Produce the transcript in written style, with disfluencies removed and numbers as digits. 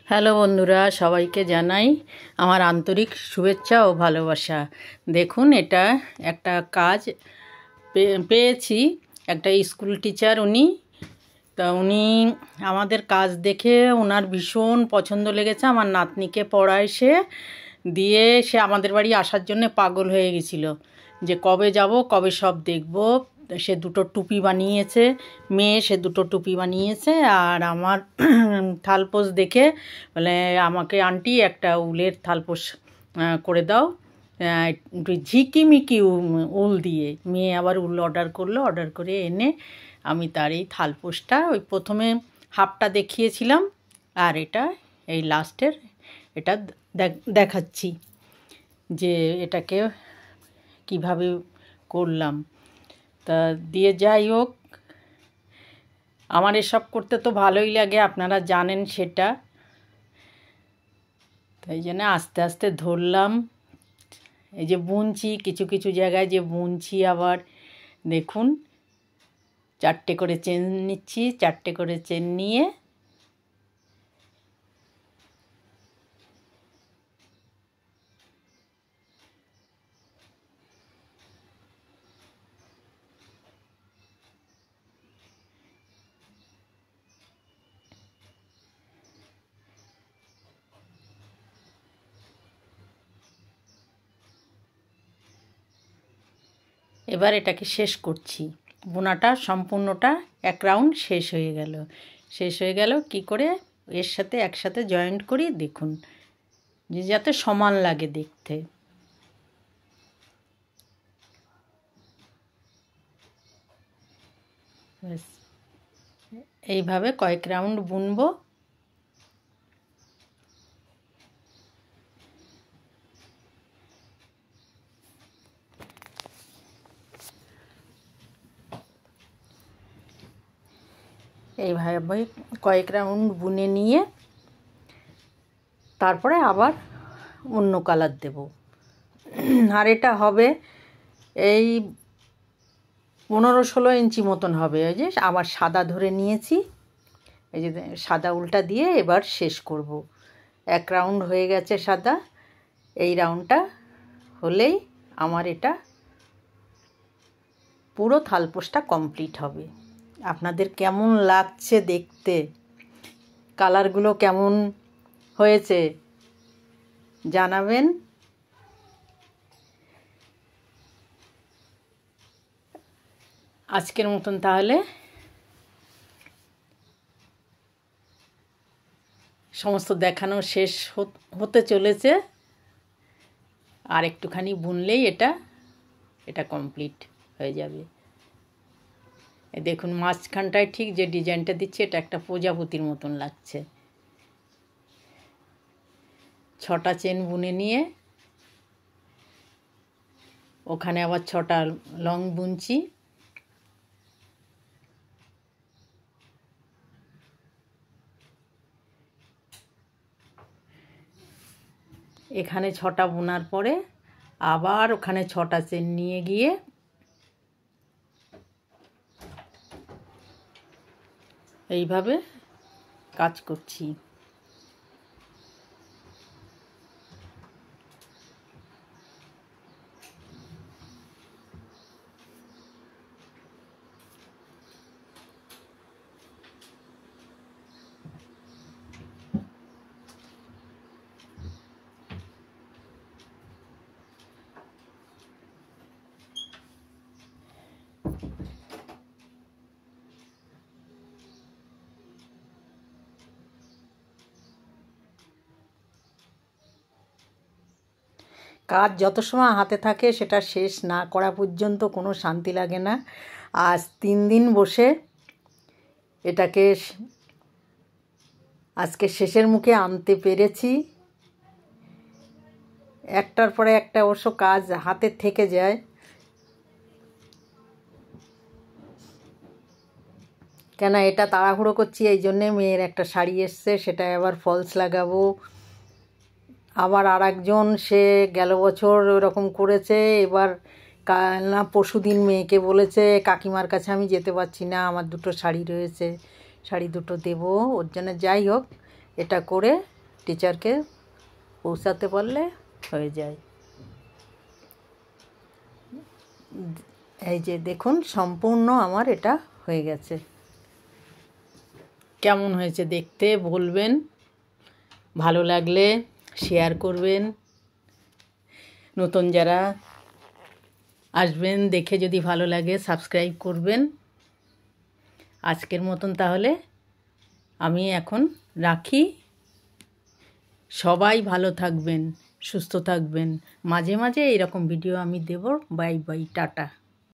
Hello বন্ধুরা, সবাইকে জানাই আমার আন্তরিক শুভেচ্ছা ও ভালোবাসা। দেখুন, এটা একটা কাজ পেয়েছি। একটা স্কুল টিচার উনি আমাদের কাজ দেখে ওনার ভীষণ পছন্দ লেগেছে। আমার নাতনিকে পড়ায় সে আমাদের বাড়ি আসার জন্য পাগল হয়ে গেছিলো যে কবে যাব, কবে সব দেখব। সে দুটো টুপি বানিয়েছে, মেয়ে সে দুটো টুপি বানিয়েছে। আর আমার থালপোষ দেখে বলে, আমাকে আন্টি একটা উলের থালপোষ করে দাও, একটু ঝিকিমিকি উল দিয়ে। মেয়ে আবার উল অর্ডার করলো, অর্ডার করে এনে আমি তার এই থালপোষটা ওই প্রথমে হাফটা দেখিয়েছিলাম, আর এটা এই লাস্টের এটা দেখাচ্ছি যে এটাকে কিভাবে করলাম। তা দিয়ে যাই হোক, আমার এসব করতে তো ভালোই লাগে, আপনারা জানেন সেটা। তাই জন্য আস্তে আস্তে ধরলাম। এই যে বুনছি, কিছু কিছু জায়গায় যে বুনছি, আবার দেখুন 4টে করে চেন নিচ্ছি। 4টে করে চেন নিয়ে এবার এটাকে শেষ করছি। বোনাটা সম্পূর্ণটা এক রাউন্ড শেষ হয়ে গেল। কি করে এর সাথে একসাথে জয়েন্ট করি দেখুন, যে যাতে সমান লাগে দেখতে। ব্যাস, এইভাবে কয়েক রাউন্ড বুনবো। এইভাবে কয়েক রাউন্ড বুনে নিয়ে তারপরে আবার অন্য কালার দেব। আর এটা হবে এই 15-16 ইঞ্চি মতন হবে। ওই যে আবার সাদা ধরে নিয়েছি, এই যে সাদা উলটা দিয়ে এবার শেষ করব। এক রাউন্ড হয়ে গেছে সাদা। এই রাউন্ডটা হলেই আমার এটা পুরো থালপোষটা কমপ্লিট হবে। আপনাদের কেমন লাগছে দেখতে, কালারগুলো কেমন হয়েছে জানাবেন। আজকের মতন তাহলে সমস্ত দেখানো শেষ হতে চলেছে। আর একটুখানি বুনলেই এটা কমপ্লিট হয়ে যাবে। দেখুন, মাঝখানটায় ঠিক যে ডিজাইনটা দিচ্ছে, এটা একটা প্রজাপতির মতন লাগছে। 6টা চেন বুনে নিয়ে ওখানে আবার 6টা লং বুনছি। এখানে 6টা বোনার পরে আবার ওখানে 6টা চেন নিয়ে গিয়ে এইভাবে কাজ করছি। কাজ যত সময় হাতে থাকে সেটা শেষ না করা পর্যন্ত কোনো শান্তি লাগে না। আজ 3 দিন বসে এটাকে আজকে শেষের মুখে আনতে পেরেছি। একটার পরে একটা অবশ্য কাজ হাতে থেকে যায়, কেন এটা তাড়াহুড়ো করছি। এই জন্যে মেয়ের একটা শাড়ি এসছে, সেটা আবার ফলস লাগাবো। আবার আরেকজন সে গেল বছর ওরকম করেছে, এবার না পরশুদিন মেয়েকে বলেছে, কাকিমার কাছে আমি যেতে পারছি না, আমার দুটো শাড়ি রয়েছে, শাড়ি দুটো দেবো ওর জন্য। যাই হোক, এটা করে টিচারকে পৌঁছাতে পারলে হয়ে যায়। এই যে দেখুন সম্পূর্ণ আমার এটা হয়ে গেছে। কেমন হয়েছে দেখতে বলবেন, ভালো লাগলে শেয়ার করবেন, নতুন যারা আসবেন দেখে যদি ভালো লাগে সাবস্ক্রাইব করবেন। আজকের মতন তাহলে আমি এখন রাখি। সবাই ভালো থাকবেন, সুস্থ থাকবেন। মাঝে মাঝে এরকম ভিডিও আমি দেব। Bye bye, tata.